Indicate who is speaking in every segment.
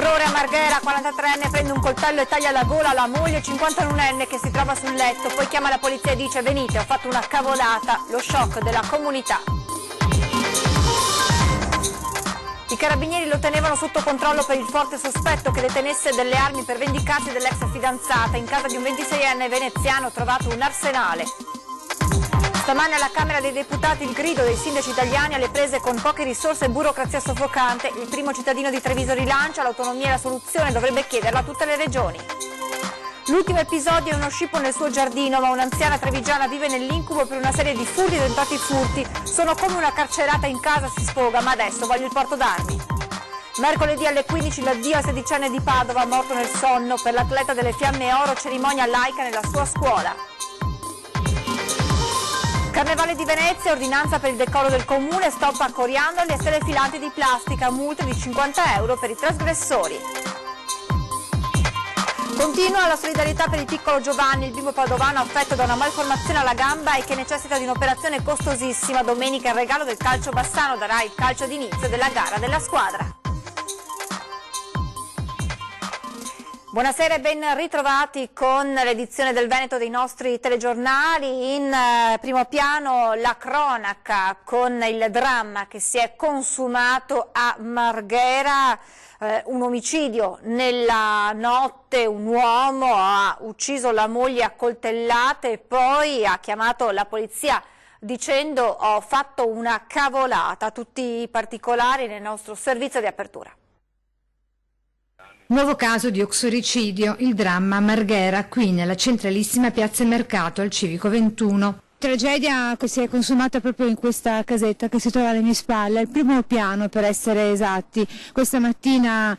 Speaker 1: Orrore a Marghera, 43enne prende un coltello e taglia la gola alla moglie 51enne che si trova sul letto, poi chiama la polizia e dice venite, ho fatto una cavolata, lo shock della comunità. I carabinieri lo tenevano sotto controllo per il forte sospetto che detenesse delle armi per vendicarsi dell'ex fidanzata. In casa di un 26enne veneziano trovato un arsenale. Stamane alla Camera dei Deputati il grido dei sindaci italiani alle prese con poche risorse e burocrazia soffocante. Il primo cittadino di Treviso rilancia, l'autonomia è la soluzione, dovrebbe chiederla a tutte le regioni. L'ultimo episodio è uno scippo nel suo giardino, ma un'anziana trevigiana vive nell'incubo per una serie di furti e tentati furti. Sono come una carcerata in casa, si sfoga, ma adesso voglio il porto d'armi. Mercoledì alle 15 l'addio al 16enne di Padova, morto nel sonno. Per l'atleta delle Fiamme Oro, cerimonia laica nella sua scuola. Carnevale di Venezia, ordinanza per il decoro del comune, stop a coriandoli e stelle filanti di plastica, multe di 50 euro per i trasgressori. Continua la solidarietà per il piccolo Giovanni, il bimbo padovano affetto da una malformazione alla gamba e che necessita di un'operazione costosissima. Domenica il regalo del calcio Bassano darà il calcio d'inizio della gara della squadra. Buonasera e ben ritrovati con l'edizione del Veneto dei nostri telegiornali. In primo piano la cronaca con il dramma che si è consumato a Marghera. Un omicidio nella notte, un uomo ha ucciso la moglie a coltellate e poi ha chiamato la polizia dicendo ho fatto una cavolata. Tutti i particolari nel nostro servizio di apertura.
Speaker 2: Nuovo caso di uxoricidio, il dramma a Marghera, qui nella centralissima piazza Mercato al Civico 21.
Speaker 3: Tragedia che si è consumata proprio in questa casetta che si trova alle mie spalle, al primo piano per essere esatti. Questa mattina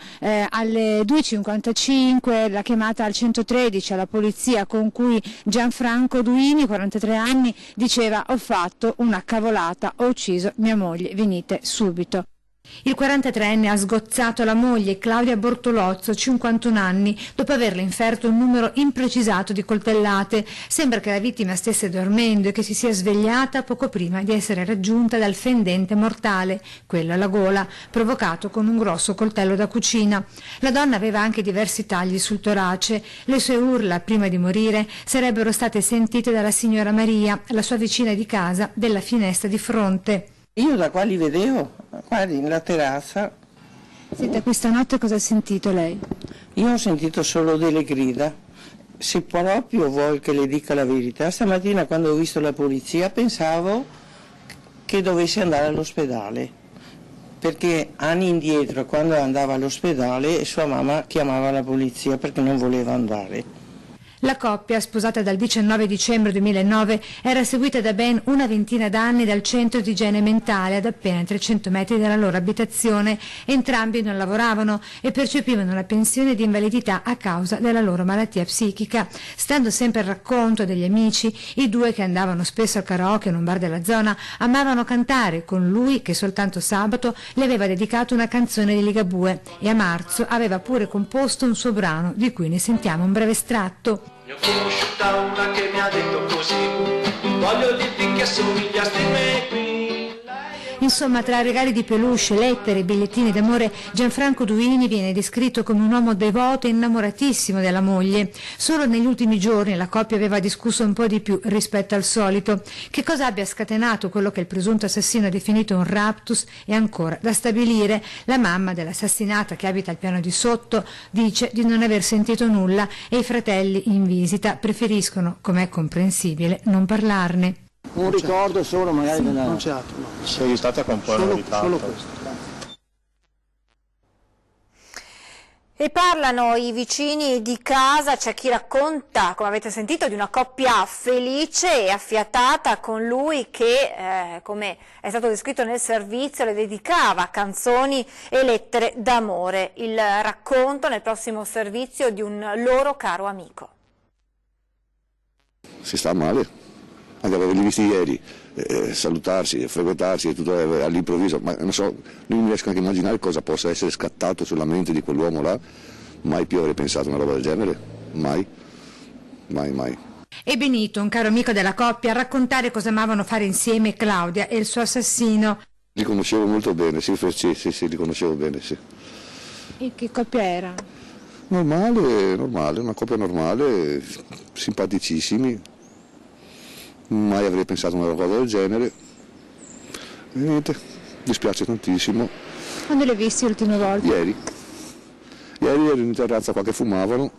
Speaker 3: alle 2:55 la chiamata al 113 alla polizia con cui Gianfranco Duini, 43 anni, diceva ho fatto una cavolata, ho ucciso mia moglie, venite subito.
Speaker 2: Il 43enne ha sgozzato la moglie Claudia Bortolozzo, 51 anni, dopo averle inferto un numero imprecisato di coltellate. Sembra che la vittima stesse dormendo e che si sia svegliata poco prima di essere raggiunta dal fendente mortale, quello alla gola, provocato con un grosso coltello da cucina. La donna aveva anche diversi tagli sul torace. Le sue urla, prima di morire, sarebbero state sentite dalla signora Maria, la sua vicina di casa, della finestra di fronte.
Speaker 4: Io da qua li vedevo, guardi, nella terrazza.
Speaker 3: Senta, questa notte cosa ha sentito lei?
Speaker 4: Io ho sentito solo delle grida. Se proprio vuol che le dica la verità, stamattina quando ho visto la polizia pensavo che dovesse andare all'ospedale. Perché anni indietro, quando andava all'ospedale, sua mamma chiamava la polizia perché non voleva andare.
Speaker 2: La coppia, sposata dal 19 dicembre 2009, era seguita da ben una ventina d'anni dal centro di igiene mentale ad appena 300 metri dalla loro abitazione. Entrambi non lavoravano e percepivano la pensione di invalidità a causa della loro malattia psichica. Stando sempre al racconto degli amici, i due che andavano spesso al karaoke in un bar della zona amavano cantare con lui che soltanto sabato le aveva dedicato una canzone di Ligabue e a marzo aveva pure composto un suo brano di cui ne sentiamo un breve estratto.
Speaker 5: Ne ho conosciuta una che mi ha detto così, voglio dirti che assomigliasti a me qui.
Speaker 2: Insomma, tra regali di peluche, lettere e bigliettini d'amore, Gianfranco Duini viene descritto come un uomo devoto e innamoratissimo della moglie. Solo negli ultimi giorni la coppia aveva discusso un po' di più rispetto al solito. Che cosa abbia scatenato quello che il presunto assassino ha definito un raptus è ancora da stabilire. La mamma dell'assassinata, che abita al piano di sotto, dice di non aver sentito nulla e i fratelli in visita preferiscono, come è comprensibile, non parlarne.
Speaker 6: Un ricordo solo magari della...
Speaker 7: Non c'è altro, no.
Speaker 8: Sei stata con un po'
Speaker 7: Solo questo.
Speaker 1: E parlano i vicini di casa, c'è chi racconta, come avete sentito, di una coppia felice e affiatata con lui che, come è stato descritto nel servizio, le dedicava canzoni e lettere d'amore. Il racconto nel prossimo servizio di un loro caro amico.
Speaker 9: Si sta male. Anche averli visti ieri, salutarsi, frequentarsi e tutto all'improvviso, ma non so, non riesco anche a immaginare cosa possa essere scattato sulla mente di quell'uomo là. Mai più avrei pensato una roba del genere, mai, mai, mai.
Speaker 2: E Benito, un caro amico della coppia, a raccontare cosa amavano fare insieme Claudia e il suo assassino.
Speaker 9: Li conoscevo molto bene, sì, li conoscevo bene, sì.
Speaker 3: E che coppia era?
Speaker 9: Normale, una coppia normale, simpaticissimi, mai avrei pensato a una cosa del genere, e niente, dispiace tantissimo.
Speaker 3: Quando li hai visti l'ultima volta?
Speaker 9: Ieri ero in terrazza qua che fumavano,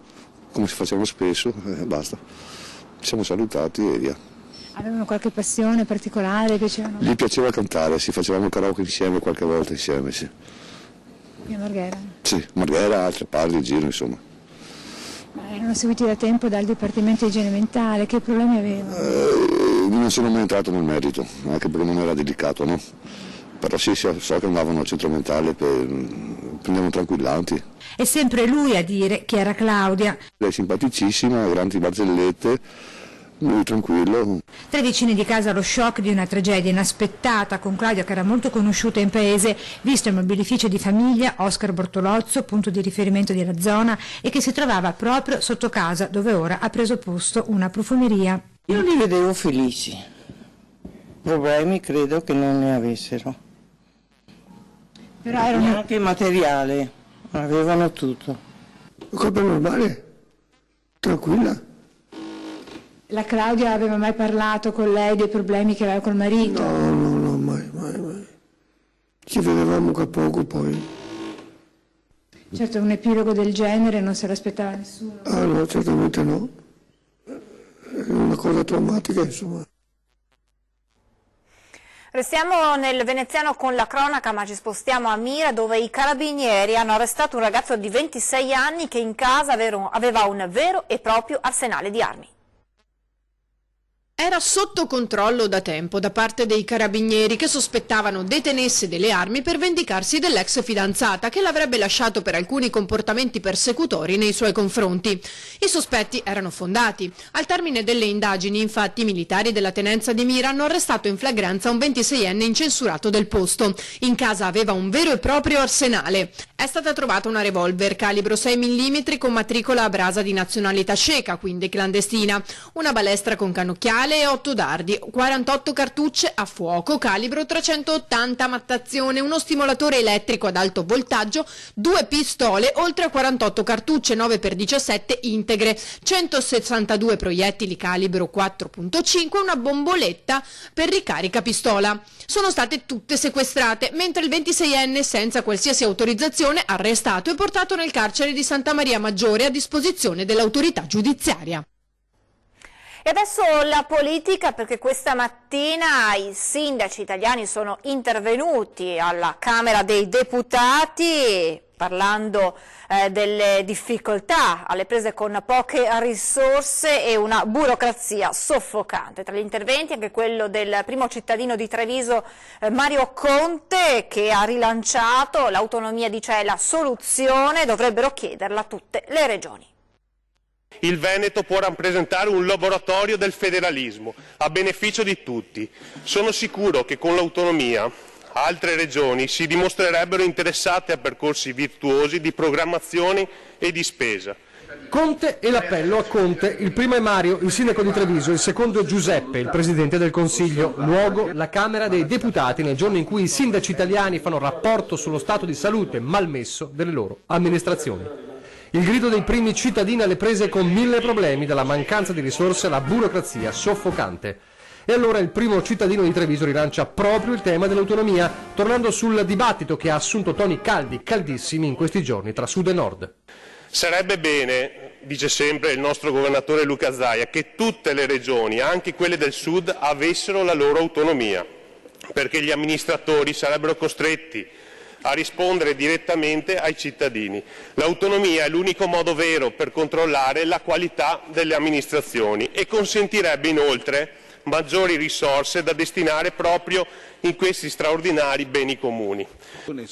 Speaker 9: come si facevano spesso, e basta, ci siamo salutati e via.
Speaker 3: Avevano qualche passione particolare?
Speaker 9: Gli piaceva cantare, si facevamo karaoke insieme qualche volta insieme, sì.
Speaker 3: E Marghera?
Speaker 9: Sì, Marghera, altre parti in giro, insomma.
Speaker 3: Ma erano seguiti da tempo dal Dipartimento di Igiene Mentale, che problemi avevano?
Speaker 9: Non sono mai entrato nel merito, anche perché non era delicato, no? Però sì, so che andavano al centro mentale, prendevano tranquillanti.
Speaker 2: È sempre lui a dire che era Claudia.
Speaker 9: Lei è simpaticissima, grandi barzellette, lui tranquillo.
Speaker 2: 3 vicini di casa allo shock di una tragedia inaspettata, con Claudia che era molto conosciuta in paese, visto il mobilificio di famiglia Oscar Bortolozzo, punto di riferimento della zona, e che si trovava proprio sotto casa, dove ora ha preso posto una profumeria.
Speaker 4: Io li vedevo felici, problemi credo che non ne avessero.
Speaker 3: Però erano...
Speaker 4: Anche materiale, avevano tutto.
Speaker 6: Una coppia normale, tranquilla.
Speaker 3: La Claudia aveva mai parlato con lei dei problemi che aveva col marito?
Speaker 6: No, mai. Ci vedevamo che poco poi.
Speaker 3: Certo, un epilogo del genere non se l'aspettava nessuno.
Speaker 6: Ah no, certamente no. È una cosa traumatica, insomma.
Speaker 1: Restiamo nel veneziano con la cronaca, ma ci spostiamo a Mira, dove i carabinieri hanno arrestato un ragazzo di 26 anni che in casa aveva un vero e proprio arsenale di armi.
Speaker 7: Era sotto controllo da tempo da parte dei carabinieri che sospettavano detenesse delle armi per vendicarsi dell'ex fidanzata che l'avrebbe lasciato per alcuni comportamenti persecutori nei suoi confronti. I sospetti erano fondati. Al termine delle indagini, infatti, i militari della tenenza di Mira hanno arrestato in flagranza un 26enne incensurato del posto. In casa aveva un vero e proprio arsenale. È stata trovata una revolver calibro 6 mm con matricola a brasa di nazionalità ceca, quindi clandestina, una balestra con cannocchiale e 8 dardi, 48 cartucce a fuoco calibro 380 mattazione, uno stimolatore elettrico ad alto voltaggio, 2 pistole, oltre a 48 cartucce 9x17 integre, 162 proiettili calibro 4.5 e una bomboletta per ricarica pistola. Sono state tutte sequestrate, mentre il 26enne, senza qualsiasi autorizzazione, arrestato e portato nel carcere di Santa Maria Maggiore a disposizione dell'autorità giudiziaria.
Speaker 1: E adesso la politica, perché questa mattina i sindaci italiani sono intervenuti alla Camera dei Deputati parlando delle difficoltà alle prese con poche risorse e una burocrazia soffocante. Tra gli interventi anche quello del primo cittadino di Treviso, Mario Conte, che ha rilanciato l'autonomia, dice è la soluzione, dovrebbero chiederla tutte le regioni.
Speaker 8: Il Veneto può rappresentare un laboratorio del federalismo a beneficio di tutti. Sono sicuro che con l'autonomia altre regioni si dimostrerebbero interessate a percorsi virtuosi di programmazione e di spesa.
Speaker 10: Conte e l'appello a Conte, il primo è Mario, il sindaco di Treviso, il secondo è Giuseppe, il presidente del Consiglio, luogo la Camera dei Deputati nel giorno in cui i sindaci italiani fanno rapporto sullo stato di salute malmesso delle loro amministrazioni. Il grido dei primi cittadini alle prese con 1000 problemi, dalla mancanza di risorse alla burocrazia soffocante. E allora il primo cittadino di Treviso rilancia proprio il tema dell'autonomia, tornando sul dibattito che ha assunto toni caldi, caldissimi in questi giorni tra sud e nord.
Speaker 8: Sarebbe bene, dice sempre il nostro governatore Luca Zaia, che tutte le regioni, anche quelle del sud, avessero la loro autonomia, perché gli amministratori sarebbero costretti a rispondere direttamente ai cittadini. L'autonomia è l'unico modo vero per controllare la qualità delle amministrazioni e consentirebbe inoltre maggiori risorse da destinare proprio in questi straordinari beni comuni.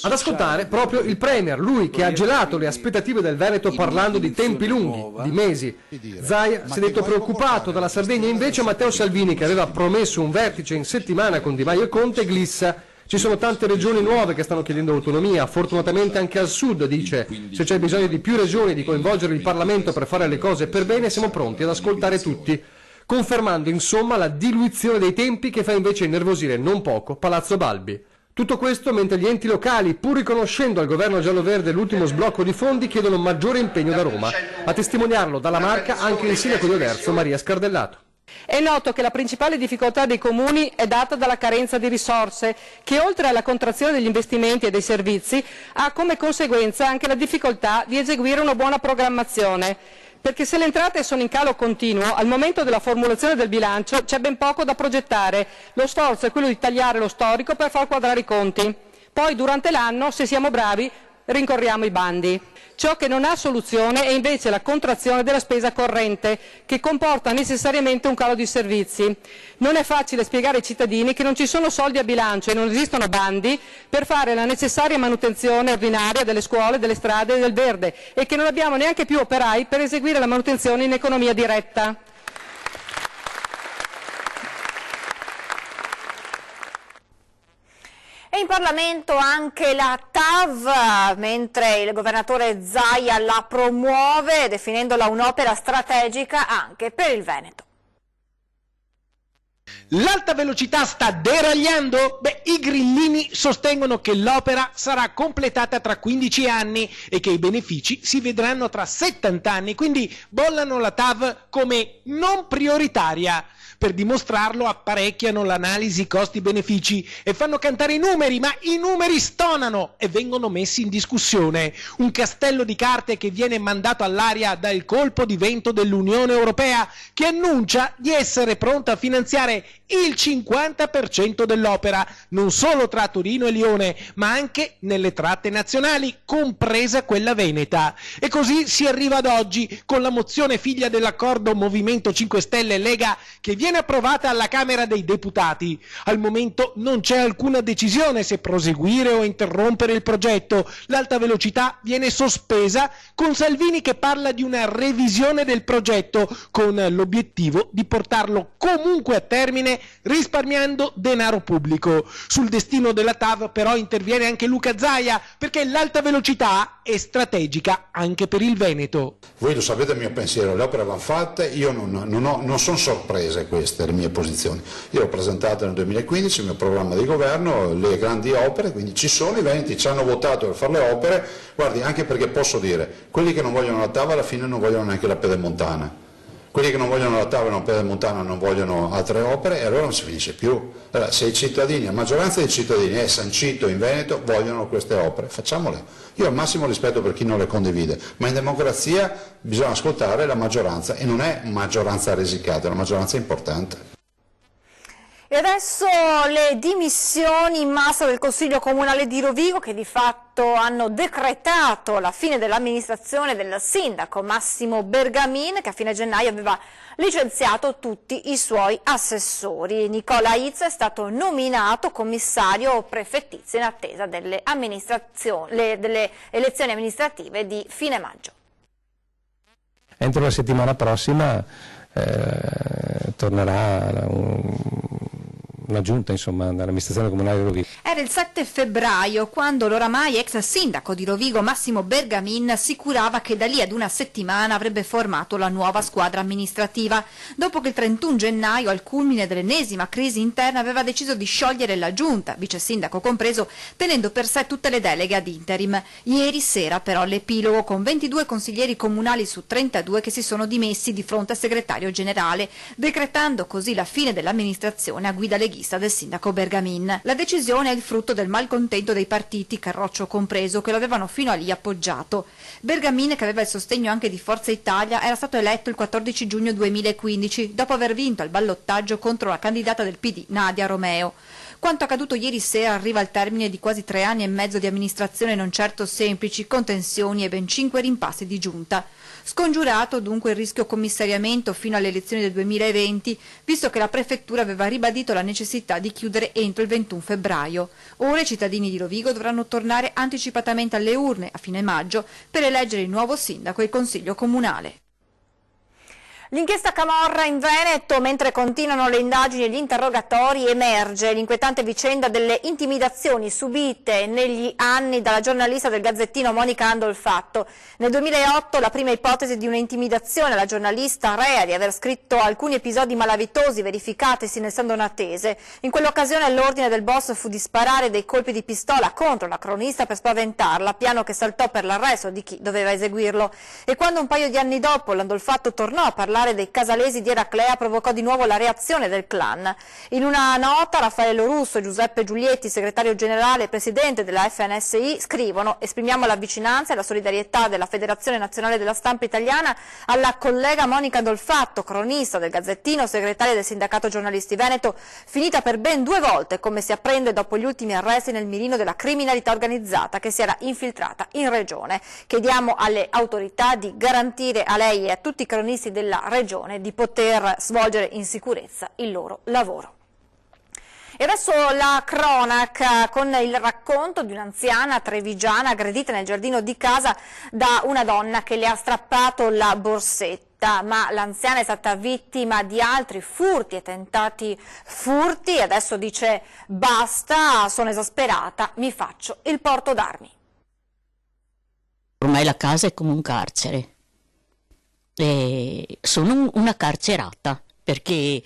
Speaker 10: Ad ascoltare proprio il Premier, lui che ha gelato le aspettative del Veneto parlando di tempi lunghi, di mesi. Zaia si è detto preoccupato, dalla Sardegna invece Matteo Salvini, che aveva promesso un vertice in settimana con Di Maio e Conte, glissa. Ci sono tante regioni nuove che stanno chiedendo autonomia, fortunatamente anche al sud, dice. Se c'è bisogno di più regioni, di coinvolgere il Parlamento per fare le cose per bene, siamo pronti ad ascoltare tutti, confermando insomma la diluizione dei tempi che fa invece innervosire non poco Palazzo Balbi. Tutto questo mentre gli enti locali, pur riconoscendo al governo giallo-verde l'ultimo sblocco di fondi, chiedono maggiore impegno da Roma. A testimoniarlo dalla Marca anche il sindaco di Oderzo, Maria Scardellato.
Speaker 11: È noto che la principale difficoltà dei comuni è data dalla carenza di risorse, che oltre alla contrazione degli investimenti e dei servizi ha come conseguenza anche la difficoltà di eseguire una buona programmazione. Perché se le entrate sono in calo continuo, al momento della formulazione del bilancio c'è ben poco da progettare. Lo sforzo è quello di tagliare lo storico per far quadrare i conti. Poi durante l'anno, se siamo bravi, rincorriamo i bandi. Ciò che non ha soluzione è invece la contrazione della spesa corrente, che comporta necessariamente un calo di servizi. Non è facile spiegare ai cittadini che non ci sono soldi a bilancio e non esistono bandi per fare la necessaria manutenzione ordinaria delle scuole, delle strade e del verde, e che non abbiamo neanche più operai per eseguire la manutenzione in economia diretta.
Speaker 1: E in Parlamento anche la TAV, mentre il governatore Zaia la promuove, definendola un'opera strategica anche per il Veneto.
Speaker 12: L'alta velocità sta deragliando? Beh, i grillini sostengono che l'opera sarà completata tra 15 anni e che i benefici si vedranno tra 70 anni, quindi bollano la TAV come non prioritaria. Per dimostrarlo apparecchiano l'analisi costi-benefici e fanno cantare i numeri, ma i numeri stonano e vengono messi in discussione. Un castello di carte che viene mandato all'aria dal colpo di vento dell'Unione Europea, che annuncia di essere pronta a finanziare il 50% dell'opera, non solo tra Torino e Lione, ma anche nelle tratte nazionali, compresa quella veneta. E così si arriva ad oggi con la mozione figlia dell'accordo Movimento 5 Stelle e Lega, che viene approvata alla Camera dei Deputati. Al momento non c'è alcuna decisione se proseguire o interrompere il progetto. L'alta velocità viene sospesa, con Salvini che parla di una revisione del progetto con l'obiettivo di portarlo comunque a termine risparmiando denaro pubblico. Sul destino della TAV però interviene anche Luca Zaia, perché l'alta velocità è strategica anche per il Veneto.
Speaker 13: Voi lo sapete il mio pensiero, le opere vanno fatte, io non sono sorprese queste le mie posizioni. Io ho presentato nel 2015 il mio programma di governo, le grandi opere, quindi ci sono, i veneti ci hanno votato per fare le opere, guardi, anche perché posso dire, quelli che non vogliono la TAV alla fine non vogliono neanche la pedemontana. Quelli che non vogliono la TAV e la pedemontana non vogliono altre opere e allora non si finisce più. Allora, se i cittadini, la maggioranza dei cittadini è sancito in Veneto, vogliono queste opere, facciamole. Io ho il massimo rispetto per chi non le condivide, ma in democrazia bisogna ascoltare la maggioranza e non è maggioranza risicata, è una maggioranza importante.
Speaker 1: E adesso le dimissioni in massa del Consiglio Comunale di Rovigo, che di fatto hanno decretato la fine dell'amministrazione del sindaco Massimo Bergamin, che a fine gennaio aveva licenziato tutti i suoi assessori. Nicola Izza è stato nominato commissario prefettizio in attesa delle elezioni amministrative di fine maggio.
Speaker 14: Entro la settimana prossima tornerà una giunta, insomma, dall'amministrazione comunale di Rovigo.
Speaker 2: Era il 7 febbraio quando l'oramai ex sindaco di Rovigo Massimo Bergamin assicurava che da lì ad una settimana avrebbe formato la nuova squadra amministrativa, dopo che il 31 gennaio, al culmine dell'ennesima crisi interna, aveva deciso di sciogliere la giunta, vice sindaco compreso, tenendo per sé tutte le deleghe ad interim. Ieri sera però l'epilogo, con 22 consiglieri comunali su 32 che si sono dimessi di fronte al segretario generale, decretando così la fine dell'amministrazione a guida leghista del sindaco Bergamin. La decisione è il frutto del malcontento dei partiti, Carroccio compreso, che lo avevano fino a lì appoggiato. Bergamin, che aveva il sostegno anche di Forza Italia, era stato eletto il 14 giugno 2015, dopo aver vinto al ballottaggio contro la candidata del PD, Nadia Romeo. Quanto accaduto ieri sera arriva al termine di quasi 3 anni e mezzo di amministrazione non certo semplici, con tensioni e ben 5 rimpassi di giunta. Scongiurato dunque il rischio commissariamento fino alle elezioni del 2020, visto che la prefettura aveva ribadito la necessità di chiudere entro il 21 febbraio. Ora i cittadini di Rovigo dovranno tornare anticipatamente alle urne a fine maggio per eleggere il nuovo sindaco e il consiglio comunale.
Speaker 1: L'inchiesta Camorra in Veneto, mentre continuano le indagini e gli interrogatori, emerge l'inquietante vicenda delle intimidazioni subite negli anni dalla giornalista del Gazzettino Monica Andolfatto. Nel 2008 la prima ipotesi di un'intimidazione alla giornalista rea di aver scritto alcuni episodi malavitosi verificatisi nel San Donatese. In quell'occasione l'ordine del boss fu di sparare dei colpi di pistola contro la cronista per spaventarla, piano che saltò per l'arresto di chi doveva eseguirlo. E quando un paio di anni dopo l'Andolfatto tornò a parlare dei casalesi di Eraclea, provocò di nuovo la reazione del clan. In una nota Raffaello Russo e Giuseppe Giulietti, segretario generale e presidente della FNSI, scrivono: esprimiamo la vicinanza e la solidarietà della Federazione Nazionale della Stampa Italiana alla collega Monica Andolfatto, cronista del Gazzettino, segretaria del Sindacato Giornalisti Veneto, finita per ben 2 volte, come si apprende dopo gli ultimi arresti, nel mirino della criminalità organizzata che si era infiltrata in regione. Chiediamo alle autorità di garantire a lei e a tutti i cronisti della regione di poter svolgere in sicurezza il loro lavoro. E adesso la cronaca con il racconto di un'anziana trevigiana aggredita nel giardino di casa da una donna che le ha strappato la borsetta. Ma l'anziana è stata vittima di altri furti e tentati furti e adesso dice: basta, sono esasperata, mi faccio il porto d'armi.
Speaker 15: Ormai la casa è come un carcere. Sono una carcerata perché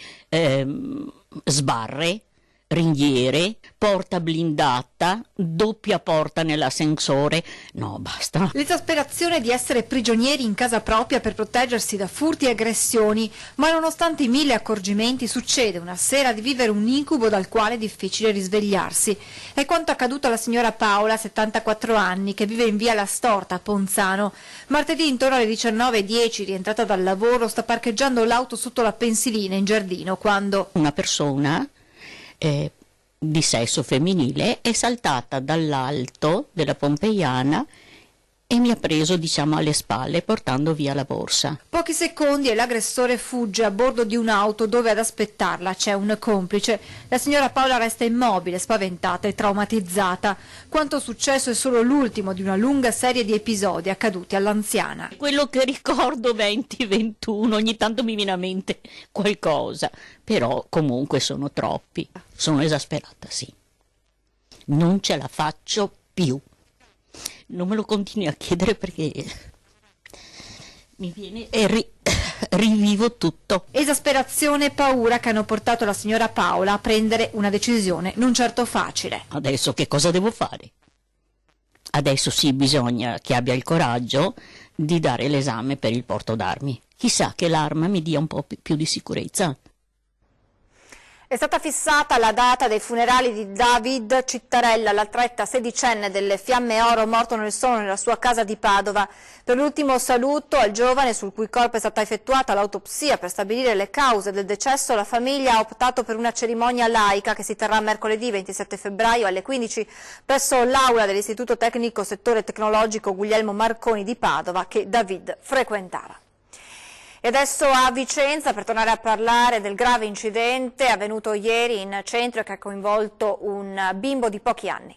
Speaker 15: sbarre, ringhiere, porta blindata, doppia porta nell'ascensore, no basta.
Speaker 1: L'esasperazione di essere prigionieri in casa propria per proteggersi da furti e aggressioni, ma nonostante i 1000 accorgimenti succede una sera di vivere un incubo dal quale è difficile risvegliarsi. È quanto accaduto alla signora Paola, 74 anni, che vive in via La Storta a Ponzano. Martedì intorno alle 19:10, rientrata dal lavoro, sta parcheggiando l'auto sotto la pensilina in giardino quando
Speaker 15: una persona di sesso femminile è saltata dall'alto della Pompeiana e mi ha preso, diciamo, alle spalle portando via la borsa.
Speaker 1: Pochi secondi e l'aggressore fugge a bordo di un'auto dove ad aspettarla c'è un complice. La signora Paola resta immobile, spaventata e traumatizzata. Quanto successo è solo l'ultimo di una lunga serie di episodi accaduti all'anziana.
Speaker 15: Quello che ricordo 20-21, ogni tanto mi viene a mente qualcosa, però comunque sono troppi. Sono esasperata, sì. Non ce la faccio più. Non me lo continui a chiedere perché mi viene e rivivo tutto.
Speaker 1: Esasperazione e paura che hanno portato la signora Paola a prendere una decisione non certo facile.
Speaker 15: Adesso che cosa devo fare? Adesso sì, bisogna che abbia il coraggio di dare l'esame per il porto d'armi. Chissà che l'arma mi dia un po' più di sicurezza.
Speaker 1: È stata fissata la data dei funerali di David Cittarella, l'atleta 16enne delle Fiamme Oro, morto nel sonno nella sua casa di Padova. Per l'ultimo saluto al giovane, sul cui corpo è stata effettuata l'autopsia per stabilire le cause del decesso, la famiglia ha optato per una cerimonia laica che si terrà mercoledì 27 febbraio alle 15 presso l'aula dell'Istituto Tecnico Settore Tecnologico Guglielmo Marconi di Padova, che David frequentava. E adesso a Vicenza per tornare a parlare del grave incidente avvenuto ieri in centro e che ha coinvolto un bimbo di pochi anni.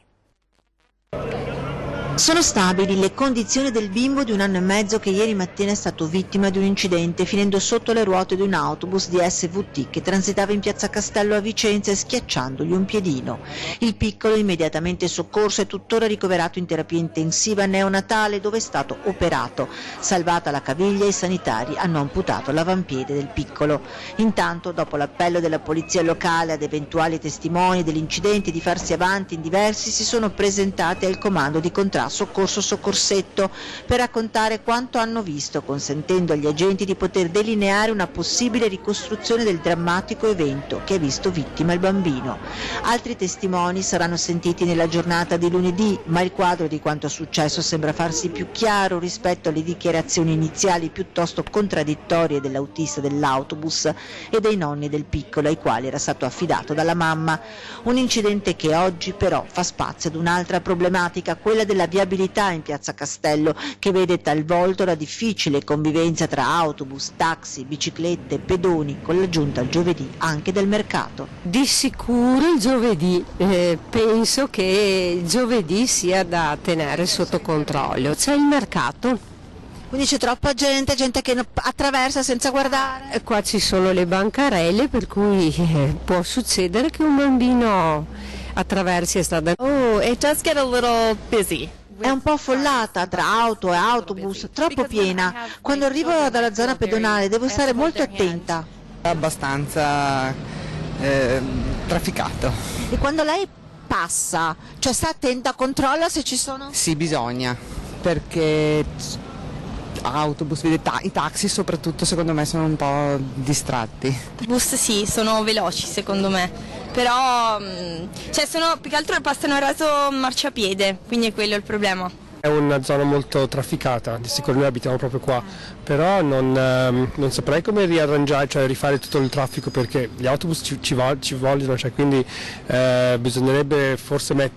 Speaker 16: Sono stabili le condizioni del bimbo di 1 anno e mezzo che ieri mattina è stato vittima di un incidente finendo sotto le ruote di un autobus di SVT che transitava in piazza Castello a Vicenza e schiacciandogli un piedino. Il piccolo, immediatamente soccorso, è tuttora ricoverato in terapia intensiva neonatale dove è stato operato. Salvata la caviglia, i sanitari hanno amputato l'avampiede del piccolo. Intanto, dopo l'appello della polizia locale ad eventuali testimoni dell'incidente di farsi avanti in diversi, si sono presentati al comando di contrasto soccorso-soccorsetto per raccontare quanto hanno visto, consentendo agli agenti di poter delineare una possibile ricostruzione del drammatico evento che ha visto vittima il bambino. Altri testimoni saranno sentiti nella giornata di lunedì, ma il quadro di quanto è successo sembra farsi più chiaro rispetto alle dichiarazioni iniziali piuttosto contraddittorie dell'autista dell'autobus e dei nonni del piccolo, ai quali era stato affidato dalla mamma. Un incidente che oggi però fa spazio ad un'altra problematica, quella della viabilità in piazza Castello, che vede talvolta la difficile convivenza tra autobus, taxi, biciclette, pedoni, con l'aggiunta il giovedì anche del mercato.
Speaker 17: Di sicuro il giovedì, penso che il giovedì sia da tenere sotto controllo. C'è il mercato
Speaker 16: Quindi c'è troppa gente che attraversa senza guardare?
Speaker 17: Qua ci sono le bancarelle, per cui può succedere che un bambino attraversi e strada.
Speaker 18: Oh, it does get a little busy.
Speaker 16: È un po' affollata tra auto e autobus, troppo piena. Quando arrivo dalla zona pedonale devo stare molto attenta.
Speaker 19: Abbastanza trafficato.
Speaker 16: E quando lei passa, cioè sta attenta, controlla se ci sono?
Speaker 19: Sì, bisogna, perché autobus, i taxi soprattutto secondo me sono un po' distratti.
Speaker 18: I bus sì, sono veloci secondo me, però più che altro passano il raso marciapiede, quindi è quello il problema.
Speaker 10: È una zona molto trafficata, di sicuro noi abitiamo proprio qua, però non saprei come riarrangiare, cioè rifare tutto il traffico, perché gli autobus ci vogliono, cioè, quindi bisognerebbe forse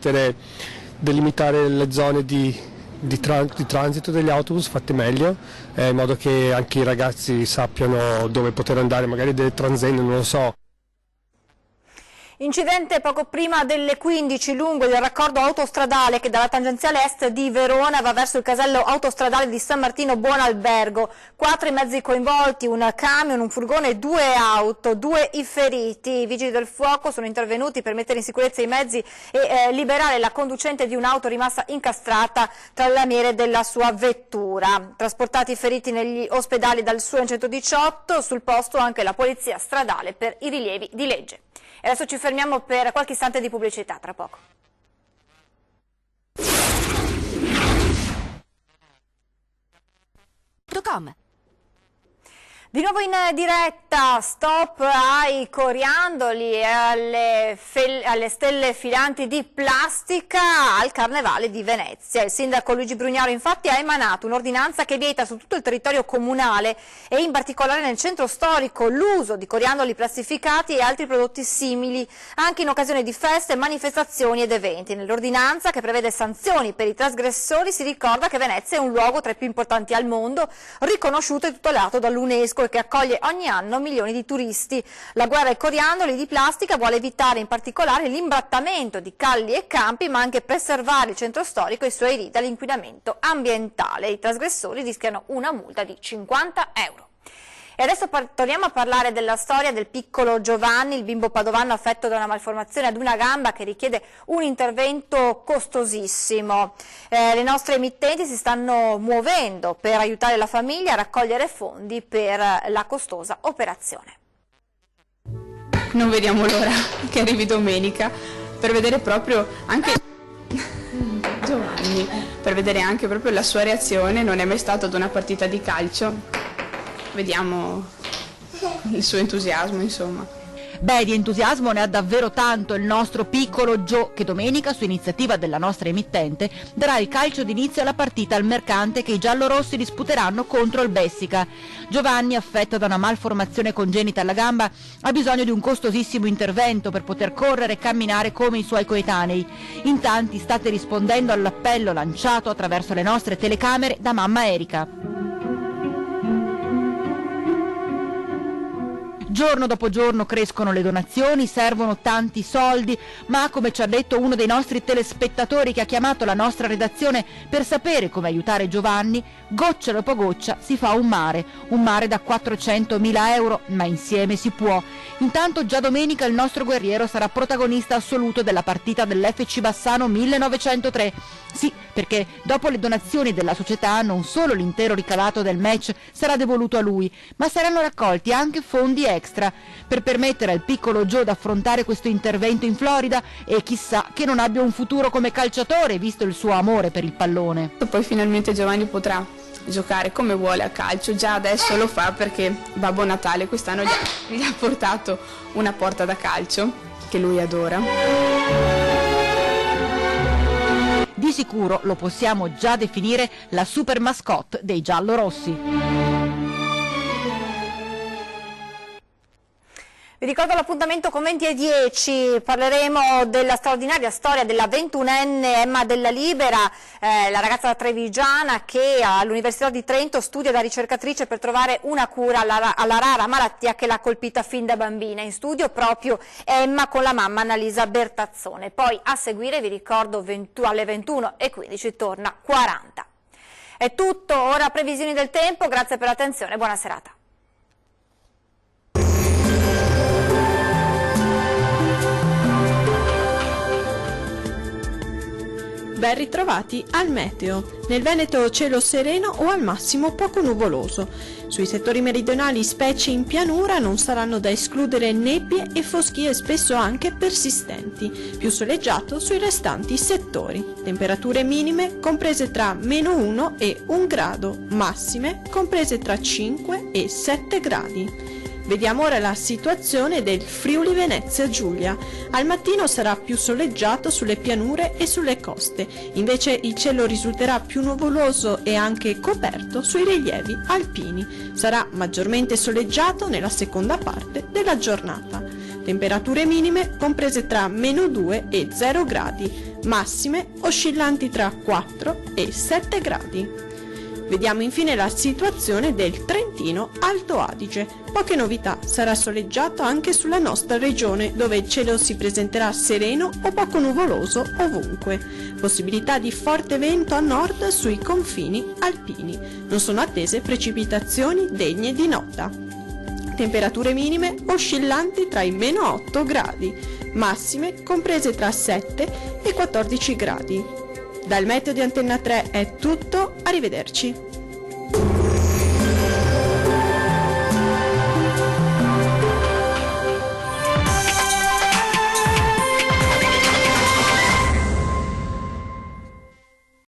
Speaker 10: delimitare le zone di transito degli autobus fatte meglio, in modo che anche i ragazzi sappiano dove poter andare, magari delle transenne, non lo so.
Speaker 1: Incidente poco prima delle 15 lungo del raccordo autostradale che dalla tangenziale est di Verona va verso il casello autostradale di San Martino Buonalbergo. 4 i mezzi coinvolti, un camion, un furgone e 2 auto, 2 i feriti. I vigili del fuoco sono intervenuti per mettere in sicurezza i mezzi e liberare la conducente di un'auto rimasta incastrata tra le lamiere della sua vettura. Trasportati i feriti negli ospedali dal SUEN 118, sul posto anche la polizia stradale per i rilievi di legge. E adesso ci fermiamo per qualche istante di pubblicità, tra poco. Di nuovo in diretta, stop ai coriandoli e alle stelle filanti di plastica al Carnevale di Venezia. Il sindaco Luigi Brugnaro infatti ha emanato un'ordinanza che vieta su tutto il territorio comunale e in particolare nel centro storico l'uso di coriandoli plastificati e altri prodotti simili, anche in occasione di feste, manifestazioni ed eventi. Nell'ordinanza, che prevede sanzioni per i trasgressori, si ricorda che Venezia è un luogo tra i più importanti al mondo, riconosciuto e tutelato dall'UNESCO e che accoglie ogni anno milioni di turisti. La guerra ai coriandoli di plastica vuole evitare in particolare l'imbrattamento di calli e campi, ma anche preservare il centro storico e i suoi riti dall'inquinamento ambientale. I trasgressori rischiano una multa di 50 euro. E adesso torniamo a parlare della storia del piccolo Giovanni, il bimbo padovano affetto da una malformazione ad una gamba che richiede un intervento costosissimo. Le nostre emittenti si stanno muovendo per aiutare la famiglia a raccogliere fondi per la costosa operazione.
Speaker 20: Non vediamo l'ora che arrivi domenica per vedere proprio anche Giovanni, per vedere anche proprio la sua reazione. Non è mai stato ad una partita di calcio. Vediamo il suo entusiasmo, insomma.
Speaker 21: Beh, di entusiasmo ne ha davvero tanto il nostro piccolo Gio, che domenica, su iniziativa della nostra emittente, darà il calcio d'inizio alla partita al Mercante che i giallorossi disputeranno contro il Bessica. Giovanni, affetto da una malformazione congenita alla gamba, ha bisogno di un costosissimo intervento per poter correre e camminare come i suoi coetanei. In tanti state rispondendo all'appello lanciato attraverso le nostre telecamere da mamma Erika. Giorno dopo giorno crescono le donazioni, servono tanti soldi, ma come ci ha detto uno dei nostri telespettatori che ha chiamato la nostra redazione per sapere come aiutare Giovanni, goccia dopo goccia si fa un mare da 400.000 euro, ma insieme si può. Intanto già domenica il nostro guerriero sarà protagonista assoluto della partita dell'FC Bassano 1903. Sì, perché dopo le donazioni della società non solo l'intero ricavato del match sarà devoluto a lui, ma saranno raccolti anche fondi extra per permettere al piccolo Joe di affrontare questo intervento in Florida e chissà che non abbia un futuro come calciatore, visto il suo amore per il pallone.
Speaker 20: Poi finalmente Giovanni potrà giocare come vuole a calcio, già adesso lo fa perché Babbo Natale quest'anno gli ha portato una porta da calcio che lui adora.
Speaker 21: Di sicuro lo possiamo già definire la super mascotte dei giallorossi.
Speaker 1: Vi ricordo l'appuntamento con 20:10, parleremo della straordinaria storia della 21enne Emma Della Libera, la ragazza trevigiana che all'Università di Trento studia da ricercatrice per trovare una cura alla rara malattia che l'ha colpita fin da bambina. In studio proprio Emma con la mamma Annalisa Bertazzone. Poi a seguire, vi ricordo, alle 21:15 torna 40. È tutto, ora previsioni del tempo, grazie per l'attenzione, buona serata.
Speaker 5: Ben ritrovati al meteo. Nel Veneto cielo sereno o al massimo poco nuvoloso. Sui settori meridionali, specie in pianura, non saranno da escludere nebbie e foschie spesso anche persistenti. Più soleggiato sui restanti settori. Temperature minime comprese tra -1 e 1 grado, massime comprese tra 5 e 7 gradi. Vediamo ora la situazione del Friuli Venezia Giulia. Al mattino sarà più soleggiato sulle pianure e sulle coste, invece il cielo risulterà più nuvoloso e anche coperto sui rilievi alpini. Sarà maggiormente soleggiato nella seconda parte della giornata. Temperature minime comprese tra -2 e 0 gradi, massime oscillanti tra 4 e 7 gradi. Vediamo infine la situazione del Trentino Alto Adige. Poche novità, sarà soleggiato anche sulla nostra regione, dove il cielo si presenterà sereno o poco nuvoloso ovunque. Possibilità di forte vento a nord sui confini alpini. Non sono attese precipitazioni degne di nota. Temperature minime oscillanti tra i -8 gradi, massime comprese tra 7 e 14 gradi. Dal meteo di Antenna 3 è tutto, arrivederci.